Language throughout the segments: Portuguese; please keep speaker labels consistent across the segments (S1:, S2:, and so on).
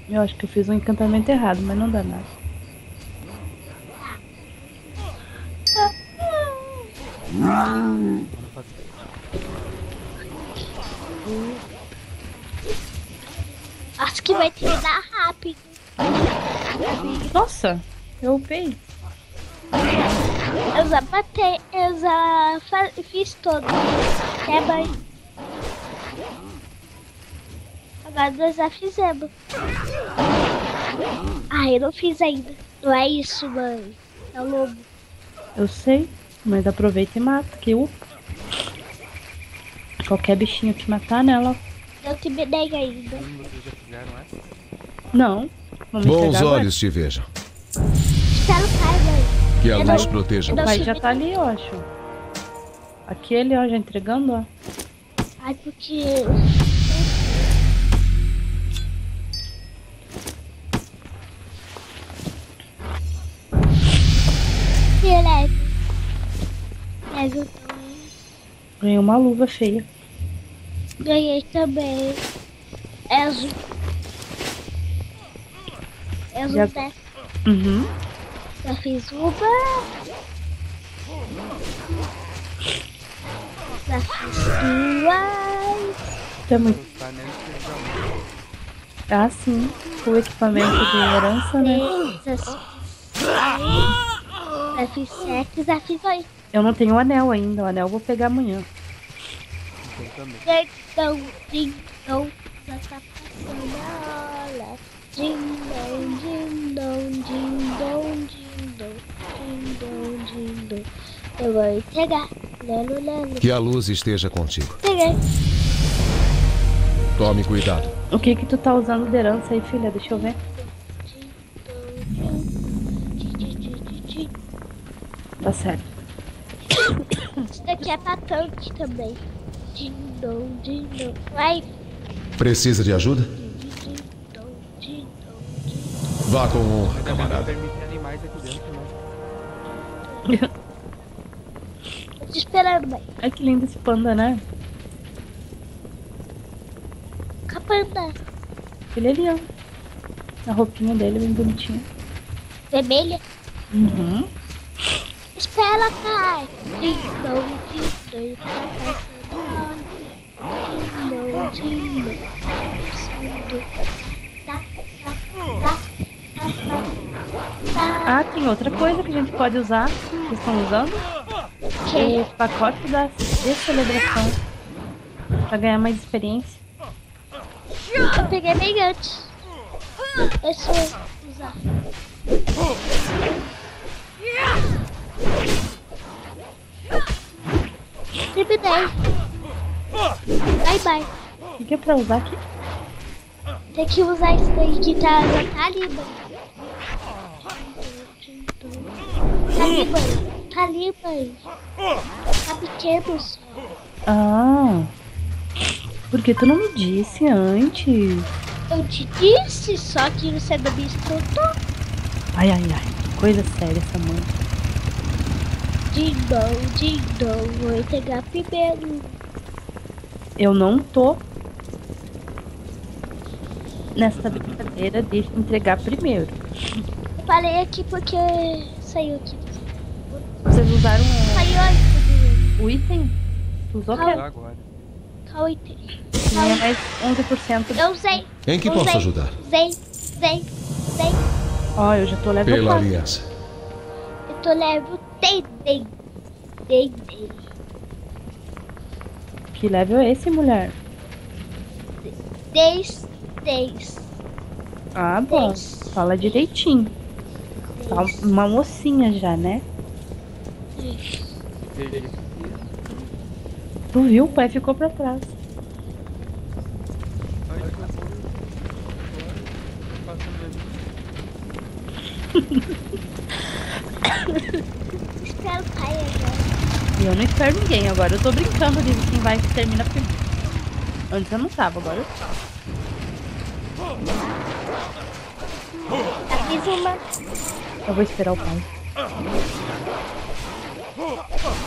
S1: Eu acho que eu fiz um encantamento errado, mas não dá nada.
S2: Vamos fazer.
S3: Acho que vai treinar rápido.
S1: Nossa, eu upei.
S3: Eu já matei, eu já fiz todo. É bem. Agora nós já fizemos. Ah, eu não fiz ainda. Não é isso, mãe. É o lobo.
S1: Eu sei, mas aproveita e mata, que upa. Qualquer bichinho que matar nela.
S3: Eu terminei ainda.
S2: Vocês já fizeram essa?
S1: Não. Vamos
S4: Bons
S1: entregar agora.
S4: olhos te vejam.
S3: Espera o pai, mãe.
S4: Que a
S3: Eu
S4: luz
S3: não-
S4: proteja
S3: eu
S1: O
S3: não
S1: pai
S4: você.
S1: já tá ali, eu acho. Aquele, ó, já entregando, ó.
S3: Ai, porque... Que leve. Leve eu também.
S1: Ganhei uma luva feia.
S3: Ganhei também. É azul. É azul,
S1: Já-
S3: né?
S1: Uhum.
S3: Já fiz uma. Já fiz duas.
S1: Tá muito.
S2: Tá nele que
S1: Ah, sim. O equipamento de herança, né?
S3: Já fiz sete, já fiz oito.
S1: Eu não tenho o anel ainda. O anel eu vou pegar amanhã.
S2: então também.
S3: Ding-dong, já tá passando a hora. Ding-dong, ding-dong, ding-dong, ding-dong, ding-dong, ding-dong. Eu vou entregar. Lelo, lelo.
S4: Que a luz esteja contigo.
S3: Peguei.
S4: Tome cuidado.
S1: O que que tu tá usando de herança aí, filha? Deixa eu ver. Tá certo.
S3: Isso daqui é pra tanque também. Ding-dong, ding-dong. Vai.
S4: Precisa de ajuda?
S3: Ding-dong, ding-dong.
S4: Vá com honra,
S2: Não
S4: camarada.
S2: permite animais aqui dentro, né?
S3: Tô te esperando, mãe.
S1: Ai, que lindo esse panda, né?
S3: Capanda.
S1: Ele ali, ó. A roupinha dele bem bonitinha.
S3: Vermelha.
S1: Uhum.
S3: Espera, pai. Ding-dong, ding-dong. Tá passando a hora. Ding-dong, ding-dong. Tá, tá, tá, tá.
S1: Ah, tem outra coisa que a gente pode usar. Vocês estão usando?
S3: Que?
S1: O pacote de celebração. Pra ganhar mais experiência.
S3: Eu peguei bem antes. Deixa eu usar. Terminei. Bye, bye.
S1: O que é pra usar aqui?
S3: Tem que usar isso daí que tá, já tá ali, mano. Tá ali, mano. Tá ali, mano. Tá pequeno só.
S1: Ah. Porque tu não me disse antes?
S3: Eu te disse, só que você não me escutou.
S1: Ai, ai, ai. Que coisa séria essa mãe.
S3: Ding-dong, vou entregar primeiro.
S1: Eu não tô nessa brincadeira de entregar primeiro.
S3: Eu parei aqui porque saiu aqui.
S1: Vocês usaram
S3: Saiu aqui.
S1: o item? Tu usou
S3: Não.
S1: que
S2: Lá agora.
S3: Qual item?
S1: tinha mais 11%.
S3: Eu usei.
S4: Em que posso ajudar?
S3: Usei.
S1: Ó, eu já tô level
S4: Pela
S1: 4.
S4: aliança.
S3: Eu tô level Dei.
S1: Que level é esse, mulher?
S3: 10.
S1: Ah, bom.
S3: Dez.
S1: Fala direitinho. Tá uma mocinha já, né?
S2: Veja.
S1: Tu viu? O pai ficou pra trás.
S3: Espera o pai agora.
S1: E eu não espero ninguém agora. Eu tô brincando de quem vai que termina primeiro. Antes eu não tava, agora eu tô.
S3: Já fiz uma.
S1: Eu vou esperar o pai.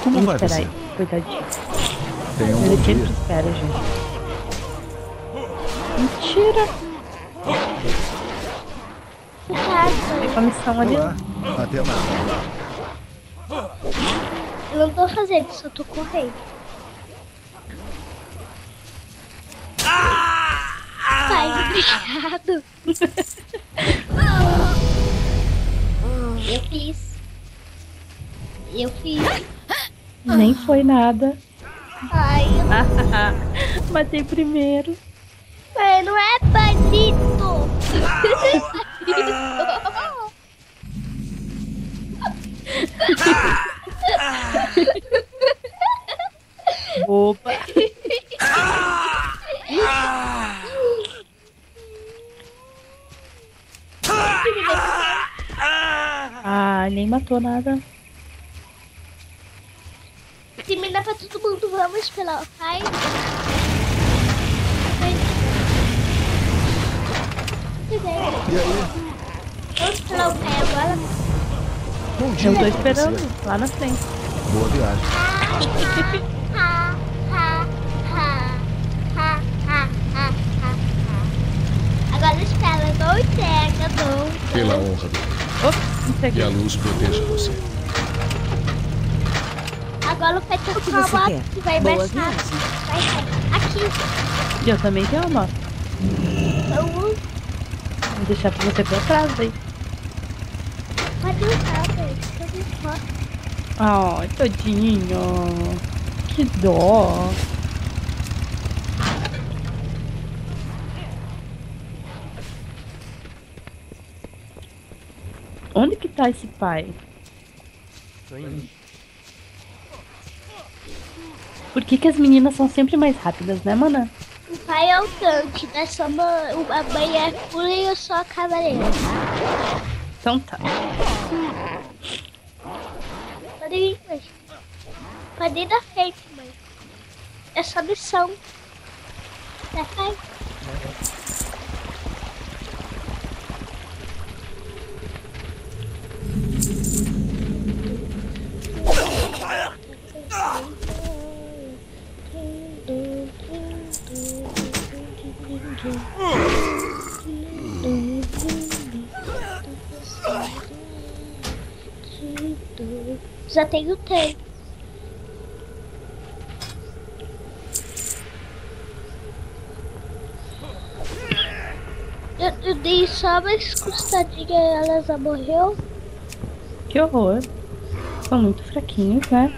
S4: Como
S1: Vamos
S4: vai
S1: esperar
S4: você?
S1: aí. Coitadinho.
S4: Tenha um
S1: Ele
S4: bom
S1: sempre
S4: dia.
S1: espera, gente. Mentira!
S3: água.
S1: A missão ali.
S4: Olá. Até mais.
S3: Eu não tô fazendo, só tô correndo. Pai, obrigado. Eu fiz. Eu fiz.
S1: Nem foi nada.
S3: Ai,
S1: Matei primeiro.
S3: mas não é bandido.
S1: Opa. Ah, nem matou nada.
S3: Termina pra todo mundo, vamos pela pai.
S4: E aí?
S3: Vamos pela o pai agora.
S4: Bom dia.
S1: Eu tô
S4: pra
S1: esperando
S4: você.
S1: lá na frente.
S4: Boa viagem.
S3: Agora espera, não entrega, não.
S4: Pela honra do...
S1: Opa,
S4: Que
S1: entreguei.
S4: a luz proteja você.
S3: Agora o pai tá
S5: O que
S3: com
S5: você
S3: uma
S5: quer?
S3: que vai
S5: Boa
S3: mais rápido.
S5: viagem.
S3: Vai sair. Aqui.
S1: Eu também tenho uma.
S3: Vamos.
S1: Vou deixar pra você pra trás aí.
S3: Pode usar, velho. Pode usar.
S1: Ai, tadinho. Que dó. Onde que tá esse pai?
S2: Tô indo.
S1: Por que que as meninas são sempre mais rápidas, né, mana?
S3: O pai é o tanque, né? Só a mãe é pura e eu sou a cavaleira.
S1: Então tá.
S3: Pode ir, mãe. Pode ir na frente, mãe. É só missão. Tá, pai? Já tenho tempo. Eu dei só uma escustadinha e ela já morreu.
S1: Que horror. São muito fraquinhos, né?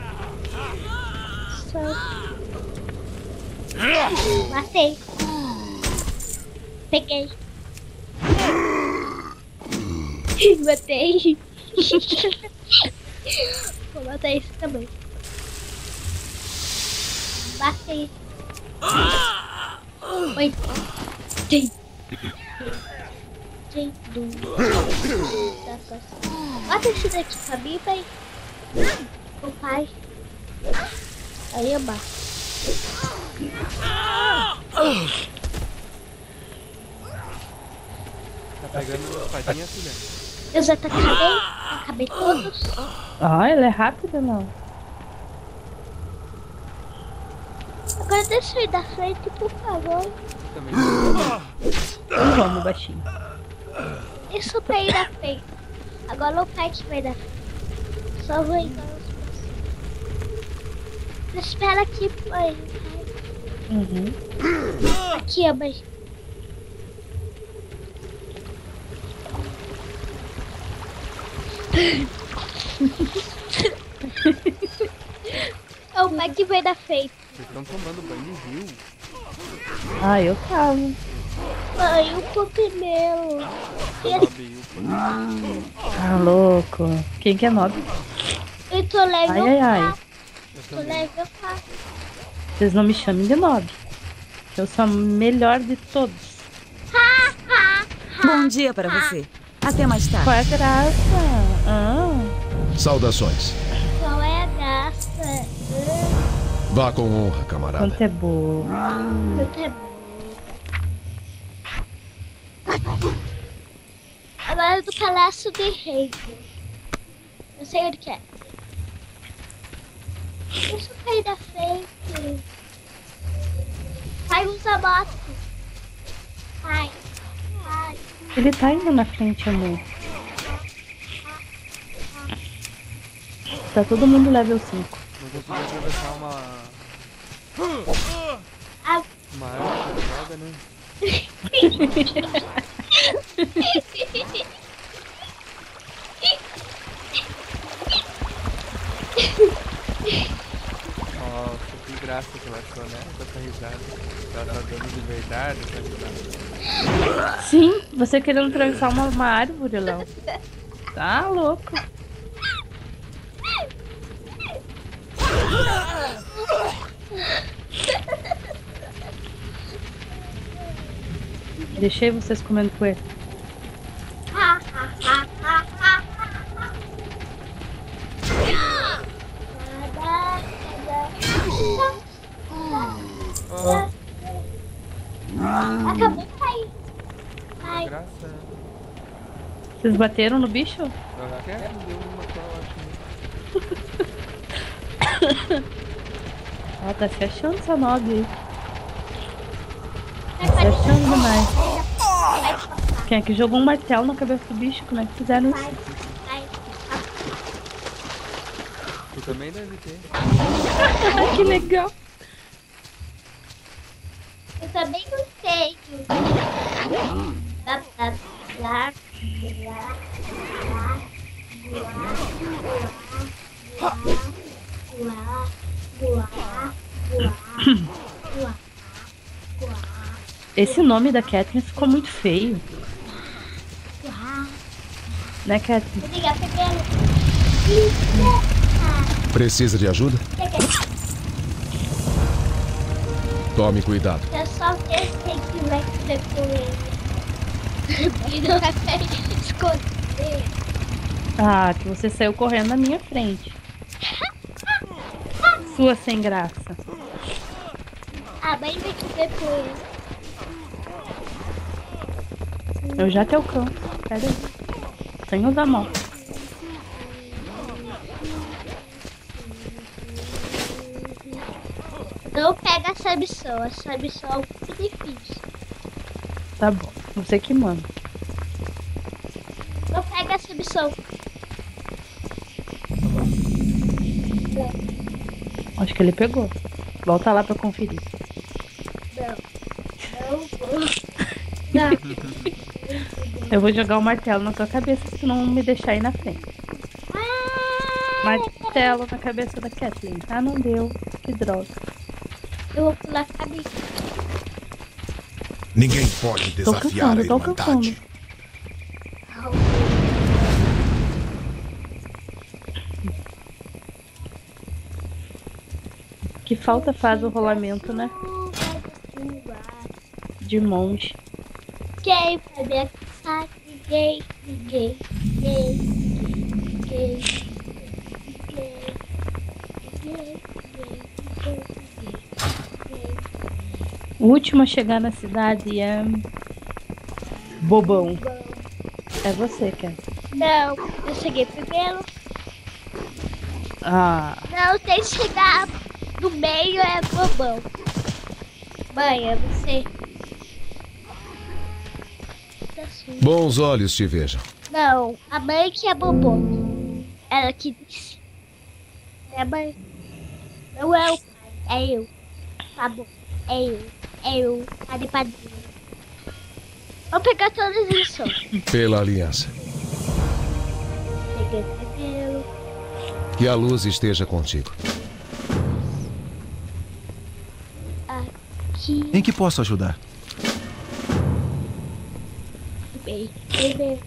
S3: Só. Matei. Peguei. Matei. Vou matar esse também. Matei. Oi. Tem. Tem. Mata esse daqui pra mim, pai. O pai. Aí eu mato.
S2: Tá pegando espadinha, filha?
S3: Eu já acabei todos.
S1: Ah, ela é rápida, não?
S3: Agora deixa eu ir da frente, por favor.
S2: Também.
S1: Então vamos, baixinho.
S3: Isso pra ir da frente. Agora o pai que vai da frente. Só vou ir. Espera aqui, mãe.
S1: Uhum.
S3: Aqui, ó, mãe. É o pai que vai da frente.
S2: Vocês estão tomando banho de rio.
S1: Ah, eu tava.
S3: Mãe, o cogumelo.
S2: Sobe o
S1: Tá louco. Quem que é nobre?
S3: Eu tô level
S1: Ai, ai, ai.
S3: 4. Tô level 4.
S1: Vocês não me chamem de nobre. Que eu sou a melhor de todos.
S5: Bom dia para você. Até mais
S1: Qual
S5: tarde.
S1: é a graça? Ah,
S4: Saudações.
S3: Qual é a graça?
S4: Vá com honra, camarada.
S1: quanto é boa.
S3: Muito é bom. Agora do Palácio de Rei. Eu sei onde que é. Deixa eu cair da frente. Pai, usa moto. Pai. Pai.
S1: Ele tá indo na frente, amor. Tá todo mundo level 5.
S2: Não consegui atravessar
S3: Ah,
S2: uma árvore joga, né? Nossa, que graça que ela achou, né? Com essa risada. Ela tá dando de verdade essa risada.
S1: Sim, você querendo atravessar uma árvore, Léo. Tá louco. Deixei vocês comendo coelho.
S3: Acabou de cair. Ai,
S2: Graça.
S1: Vocês bateram no bicho?
S2: Ela quer deu uma só, acho.
S1: Ela tá se achando essa nobre aí.
S3: vai
S1: Se
S3: fazer.
S1: achando demais.
S3: Vai,
S1: Quem é que jogou um martelo na cabeça do bicho? Como é que fizeram
S3: vai,
S1: isso?
S3: vai.
S2: Tu também deve ter.
S1: Ah, que legal.
S3: Eu também não sei. Blá, blá, blá, blá,
S1: Esse nome da Catherine ficou muito feio. Né, Catherine?
S3: Vou ligar pra ela.
S4: Precisa de ajuda? Tome cuidado.
S3: Eu só pensei que vai ser com ele. Mas não vai esconder.
S1: Ah, que você saiu correndo na minha frente. Sua sem graça.
S3: A mãe vai te ver com ele.
S1: Eu já te alcanço. Pera aí. Sem usar a mão.
S3: Não pega essa missão é muito difícil.
S1: Tá bom. Você que manda.
S3: Não pega essa missão.
S1: Acho que ele pegou. Volta lá pra conferir.
S3: Não.
S1: Eu vou jogar o martelo na sua cabeça se tu não me deixar ir na frente. Martelo na cabeça da Kathleen. Ah, não deu. Que droga.
S3: Eu vou pular a cabeça.
S4: Ninguém pode
S1: Tô
S4: desafiar
S1: cansando,
S4: a
S1: tô
S4: Irmandade.
S1: cansando. Que falta faz o rolamento, né? De monge.
S3: Quem vai me acusar? Ninguém, ninguém, ninguém, ninguém, ninguém, ninguém, ninguém.
S1: O último a chegar na cidade é... Bobão. É você, Kat.
S3: Não, eu cheguei primeiro.
S1: Ah,
S3: Não, tem que chegar no meio é bobão. Mãe, é você.
S4: Bons olhos te vejam.
S3: Não, a mãe que é bobão. Ela que disse. É a mãe. Não é o pai, é eu. Tá bom, é eu. É eu, tá de padrinho. Vou pegar todas as lições.
S4: Pela aliança.
S3: Peguei primeiro.
S4: Que a luz esteja contigo.
S3: Aqui.
S6: Em que posso ajudar?
S3: Bem, primeiro.